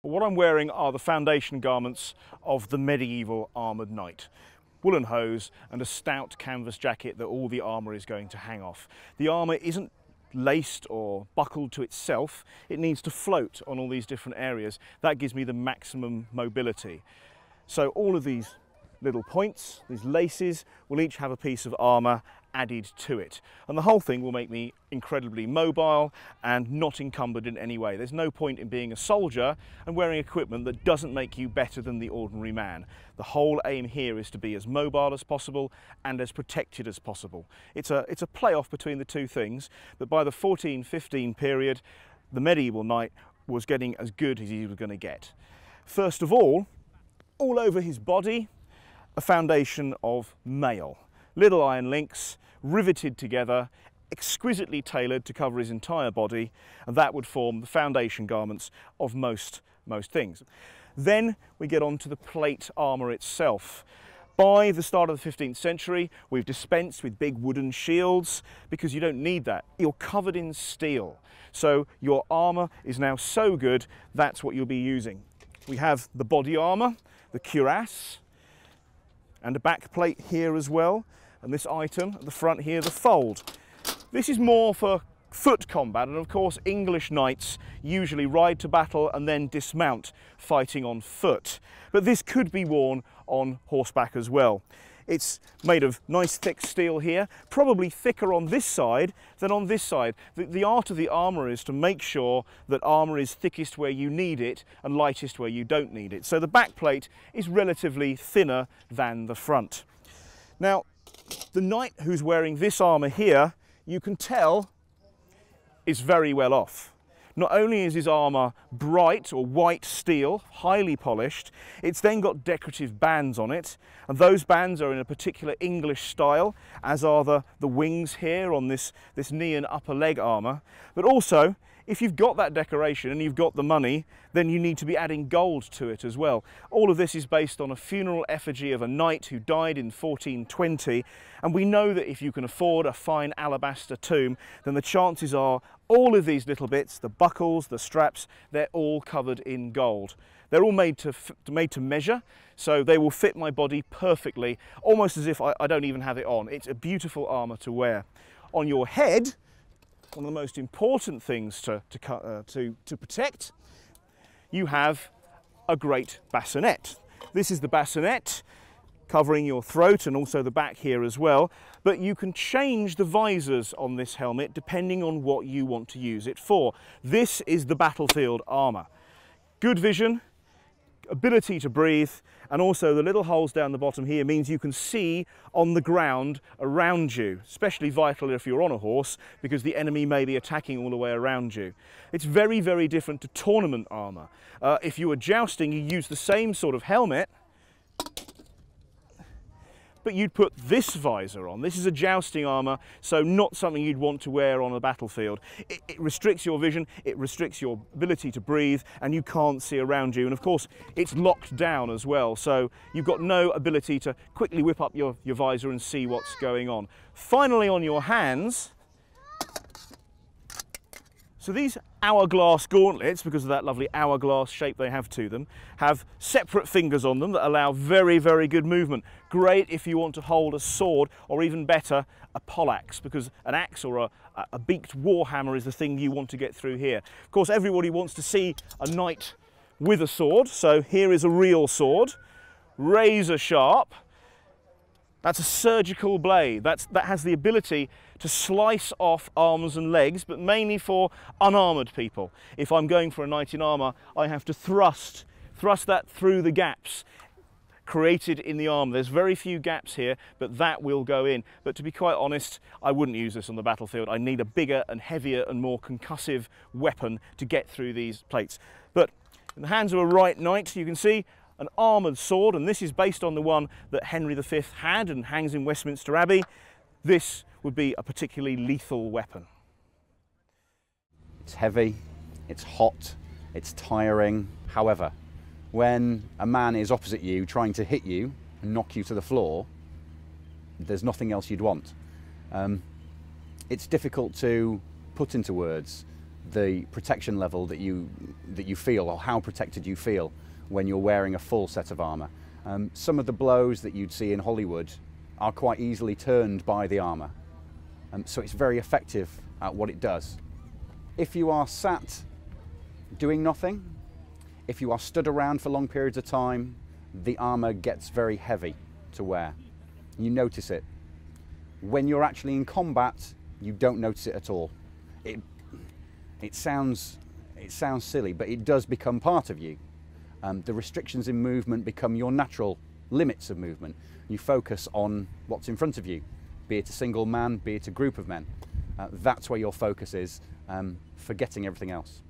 Well, what I'm wearing are the foundation garments of the medieval armoured knight. Woolen hose and a stout canvas jacket that all the armour is going to hang off. The armour isn't laced or buckled to itself, it needs to float on all these different areas. That gives me the maximum mobility. So all of these little points, these laces, will each have a piece of armour added to it. And the whole thing will make me incredibly mobile and not encumbered in any way. There's no point in being a soldier and wearing equipment that doesn't make you better than the ordinary man. The whole aim here is to be as mobile as possible and as protected as possible. It's a play-off between the two things, but by the 14-15 period, the medieval knight was getting as good as he was going to get. First of all over his body, a foundation of mail. Little iron links riveted together, exquisitely tailored to cover his entire body, and that would form the foundation garments of most things. Then we get on to the plate armour itself. By the start of the 15th century, we've dispensed with big wooden shields because you don't need that. You're covered in steel. So your armour is now so good, that's what you'll be using. We have the body armour, the cuirass, and a back plate here as well. And this item at the front here, the fold. This is more for foot combat, and of course English knights usually ride to battle and then dismount, fighting on foot. But this could be worn on horseback as well. It's made of nice thick steel here, probably thicker on this side than on this side. The art of the armour is to make sure that armour is thickest where you need it and lightest where you don't need it. So the back plate is relatively thinner than the front. Now, the knight who's wearing this armour here, you can tell, is very well off. Not only is his armour bright or white steel, highly polished, it's then got decorative bands on it, and those bands are in a particular English style, as are the wings here on this knee and upper leg armour. But also, if you've got that decoration and you've got the money, then you need to be adding gold to it as well. All of this is based on a funeral effigy of a knight who died in 1420, and we know that if you can afford a fine alabaster tomb, then the chances are all of these little bits, the buckles, the straps, they're all covered in gold. They're all made to measure, so they will fit my body perfectly, almost as if I don't even have it on. It's a beautiful armour to wear. On your head, one of the most important things to protect, you have a great bassinet. This is the bassinet, covering your throat and also the back here as well, but you can change the visors on this helmet depending on what you want to use it for. This is the battlefield armour. Good vision, ability to breathe, and also the little holes down the bottom here means you can see on the ground around you, especially vital if you're on a horse, because the enemy may be attacking all the way around you. It's very, very different to tournament armour. If you were jousting, you use the same sort of helmet, but you'd put this visor on. This is a jousting armour, so not something you'd want to wear on a battlefield. It restricts your vision, it restricts your ability to breathe, and you can't see around you. And of course, it's locked down as well, so you've got no ability to quickly whip up your visor and see what's going on. Finally, on your hands, so these Hourglass Gauntlets, because of that lovely hourglass shape they have to them, have separate fingers on them that allow very, very good movement. Great if you want to hold a sword, or even better, a poleaxe, because an axe or a beaked warhammer is the thing you want to get through here. Of course, everybody wants to see a knight with a sword, so here is a real sword, razor sharp. That's a surgical blade. That has the ability to slice off arms and legs, but mainly for unarmoured people. If I'm going for a knight in armour, I have to thrust that through the gaps created in the armour. There's very few gaps here, but that will go in. But to be quite honest, I wouldn't use this on the battlefield. I need a bigger and heavier and more concussive weapon to get through these plates. But in the hands of a right knight, you can see an armoured sword, and this is based on the one that Henry V had and hangs in Westminster Abbey. This would be a particularly lethal weapon. It's heavy, it's hot, it's tiring. However, when a man is opposite you trying to hit you and knock you to the floor, there's nothing else you'd want. It's difficult to put into words the protection level that you feel, or how protected you feel when you're wearing a full set of armour. Some of the blows that you'd see in Hollywood are quite easily turned by the armour, so it's very effective at what it does. If you are sat doing nothing, if you are stood around for long periods of time, the armour gets very heavy to wear. You notice it. When you're actually in combat, you don't notice it at all. It sounds silly, but it does become part of you. The restrictions in movement become your natural limits of movement. You focus on what's in front of you, be it a single man, be it a group of men. That's where your focus is, forgetting everything else.